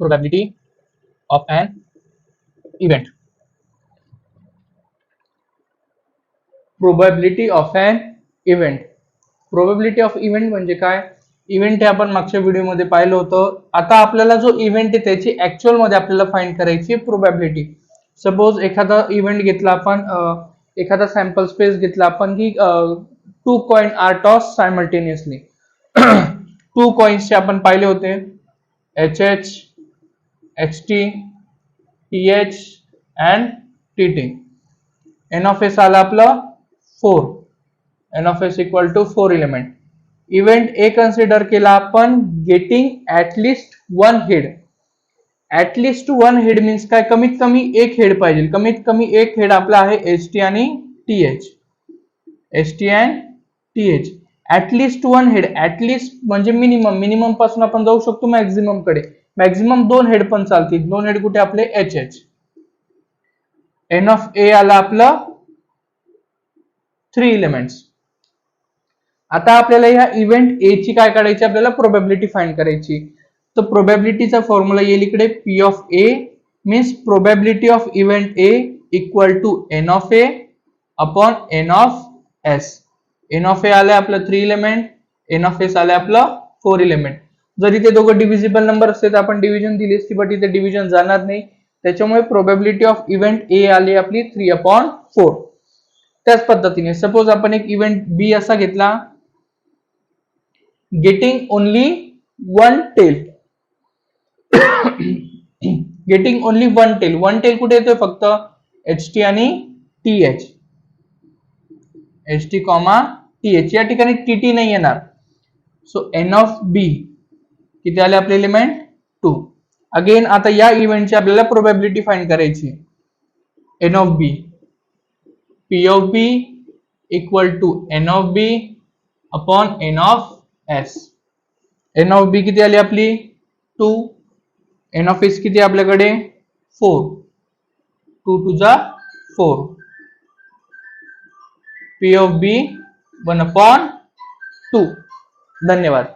probability of an event. Probability of an event. Probability of event म्हणजे काय? Event हे आपण मागच्या व्हिडिओमध्ये पाहिलं होतं. आता आपल्याला जो इव्हेंट आहे त्याची ऍक्च्युअल मध्ये आपल्याला फाइंड करायची प्रोबॅबिलिटी. सपोज एखादा इव्हेंट घेतला आपण, एखादा सॅम्पल स्पेस घेतला आपण की 2 कॉइन आर टॉस सायमल्टेनियसली. 2 कॉइन्सचे आपण पाहिले होते HH, HT, TH and TT. N of S आला आपलं 4. N of S equal to 4 element. Event A consider केला आपण getting at least 1 head. At least 1 head means काय? कमीत कमी एक हेड पाहिजे. कमीत कमी एक हेड आपला आहे HT आणि TH. HT and TH. At least 1 head. At least म्हणजे मिनिमम. मिनिमम पासून आपण जाऊ शकतो मॅक्झिमम कडे. मॅक्झिमम 2 हेड पण चालतील. 2 हेड कुठे आपले? HH. N of A आला आपलं 3 एलिमेंट्स. आता आपल्याला या इव्हेंट ए ची काय काढायची? आपल्याला प्रोबॅबिलिटी फाइंड करायची. तर प्रोबॅबिलिटीचा फॉर्म्युला येईल इकडे. P of A means probability of event A equal to N of A upon N of S. N of A आले आपलं 3 एलिमेंट, N of S आले आपलं 4 एलिमेंट. जर इथे दोघं डिव्हिजिबल नंबर असते तर आपण डिव्हिजन दिली असती, बट इथे डिव्हिजन जाणार नाही. त्याच्यामुळे प्रोबॅबिलिटी ऑफ इव्हेंट ए आली आपली 3/4. त्याच पद्धतीने सपोज आपण एक इव्हेंट बी असा घेतला, getting only 1 tail. Getting only 1 tail. 1 tail कुठे येतोय? फक्त HT आणि TH. HT, TH. या ठिकाणी TT नाही येणार. सो N of B किती आले आपले एलिमेंट? 2. अगेन आता या इव्हेंटची आपल्याला प्रोबॅबिलिटी फाइंड करायची. N of B. P of B equal to N of B upon N of S. N of B किती आली आपली? 2. N of S किती आपल्याकडे? 4. 2 to the 4. P of B 1/2. धन्यवाद.